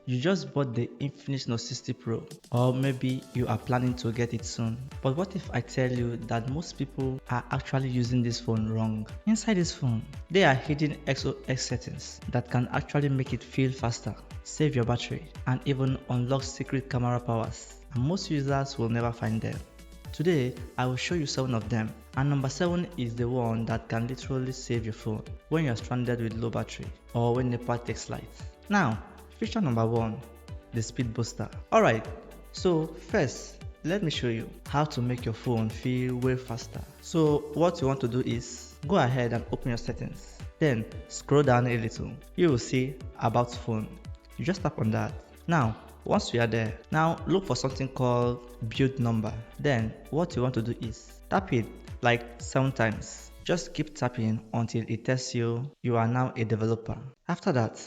You just bought the Infinix Note 60 Pro, or maybe you are planning to get it soon. But what if I tell you that most people are actually using this phone wrong? Inside this phone, there are hidden XOX settings that can actually make it feel faster, save your battery, and even unlock secret camera powers. And most users will never find them. Today, I will show you 7 of them, and number 7 is the one that can literally save your phone when you are stranded with low battery or when the power takes light. Now, feature number 1, the speed booster. Alright, so first, let me show you how to make your phone feel way faster. So what you want to do is, go ahead and open your settings. Then scroll down a little. You will see about phone. You just tap on that. Now, once you are there, now look for something called build number. Then what you want to do is tap it like 7 times. Just keep tapping until it tells you you are now a developer. After that,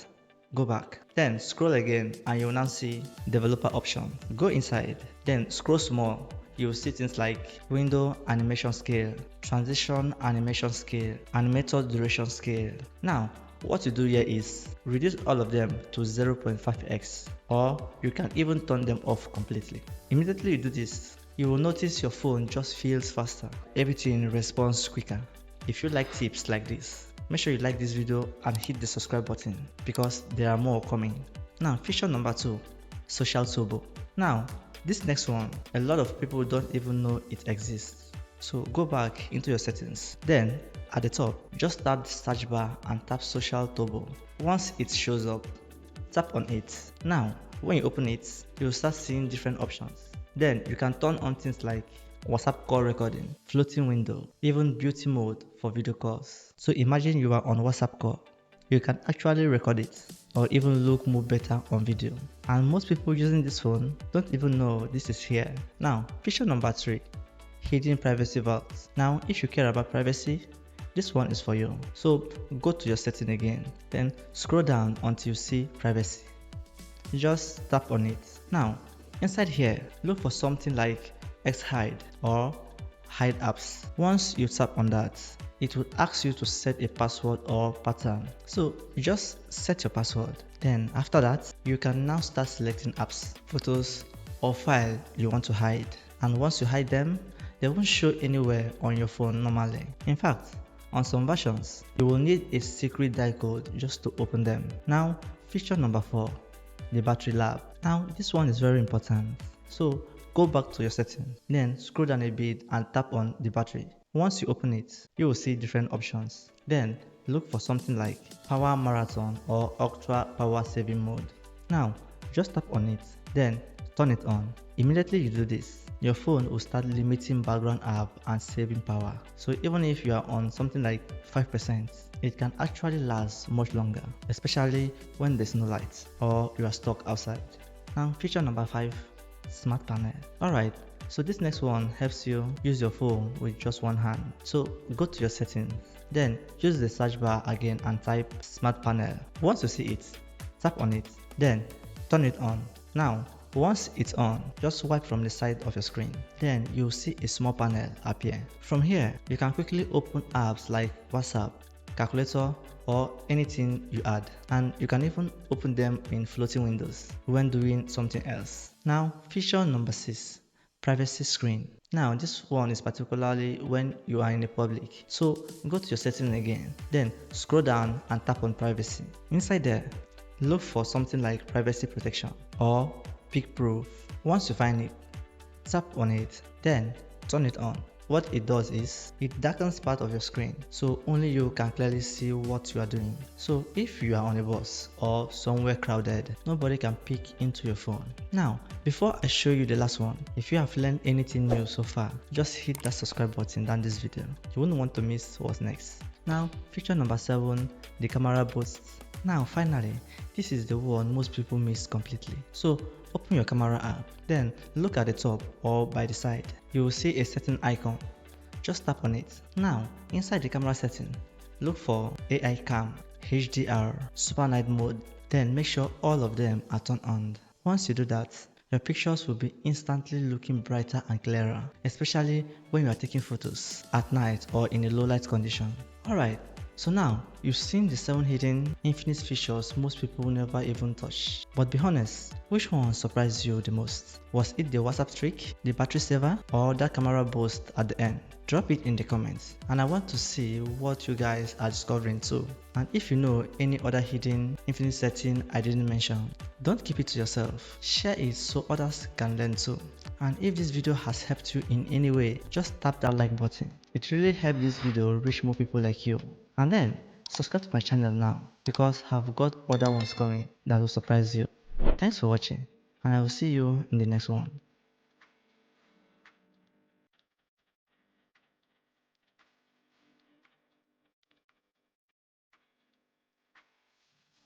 go back. Then scroll again and you will now see developer option. Go inside. Then scroll small. You will see things like window animation scale, transition animation scale, animator duration scale. Now, what you do here is reduce all of them to 0.5x, or you can even turn them off completely. Immediately you do this, you will notice your phone just feels faster. Everything responds quicker. If you like tips like this, make sure you like this video and hit the subscribe button because there are more coming. Now, feature number 2, social turbo. Now, this next one, a lot of people don't even know it exists. So go back into your settings. Then at the top, just tap the search bar and tap social turbo. Once it shows up, tap on it. Now, when you open it, you'll start seeing different options. Then you can turn on things like WhatsApp call recording, floating window, even beauty mode for video calls. So imagine you are on WhatsApp call. You can actually record it or even look more better on video. And most people using this phone don't even know this is here. Now, feature number 3, hidden privacy vaults. Now, if you care about privacy, this one is for you. So go to your setting again, then scroll down until you see privacy. Just tap on it. Now, inside here, look for something like X-Hide or Hide Apps. Once you tap on that, it will ask you to set a password or pattern. So you just set your password. Then after that, you can now start selecting apps, photos, or file you want to hide. And once you hide them, they won't show anywhere on your phone normally. In fact, on some versions, you will need a secret dial code just to open them. Now, feature number 4, the battery lab. Now, this one is very important. So go back to your settings, then scroll down a bit and tap on the battery. Once you open it, you will see different options. Then look for something like power marathon or ultra power saving mode. Now, just tap on it, then turn it on. Immediately you do this, your phone will start limiting background app and saving power. So even if you are on something like 5%, it can actually last much longer, especially when there's no light or you are stuck outside. Now, feature number 5, smart panel. Alright, so this next one helps you use your phone with just one hand. So go to your settings, then use the search bar again and type smart panel. Once you see it, tap on it, then turn it on. Now, once it's on, just swipe from the side of your screen. Then you'll see a small panel appear. From here, you can quickly open apps like WhatsApp, calculator, or anything you add. And you can even open them in floating windows when doing something else. Now, feature number 6, privacy screen. Now, this one is particularly when you are in the public. So go to your setting again, then scroll down and tap on privacy. Inside there, look for something like privacy protection or peek proof. Once you find it, tap on it, then turn it on. What it does is, it darkens part of your screen, so only you can clearly see what you are doing. So if you are on a bus or somewhere crowded, nobody can peek into your phone. Now, before I show you the last one, if you have learned anything new so far, just hit that subscribe button down this video. You wouldn't want to miss what's next. Now, feature number 7, the camera boost. Now finally, this is the one most people miss completely. So open your camera app, then look at the top or by the side. You will see a certain icon. Just tap on it. Now, inside the camera setting, look for AI cam, HDR, super night mode, then make sure all of them are turned on. Once you do that, your pictures will be instantly looking brighter and clearer, especially when you are taking photos at night or in a low light condition. Alright, So now, you've seen the 7 hidden Infinix features most people never even touch. But be honest, which one surprised you the most? Was it the WhatsApp trick, the battery saver, or that camera boost at the end? Drop it in the comments, and I want to see what you guys are discovering too. And if you know any other hidden Infinix setting I didn't mention, don't keep it to yourself. Share it so others can learn too. And if this video has helped you in any way, just tap that like button. It really helps this video reach more people like you. And then subscribe to my channel now, because I've got other ones coming that will surprise you. Thanks for watching, and I will see you in the next one.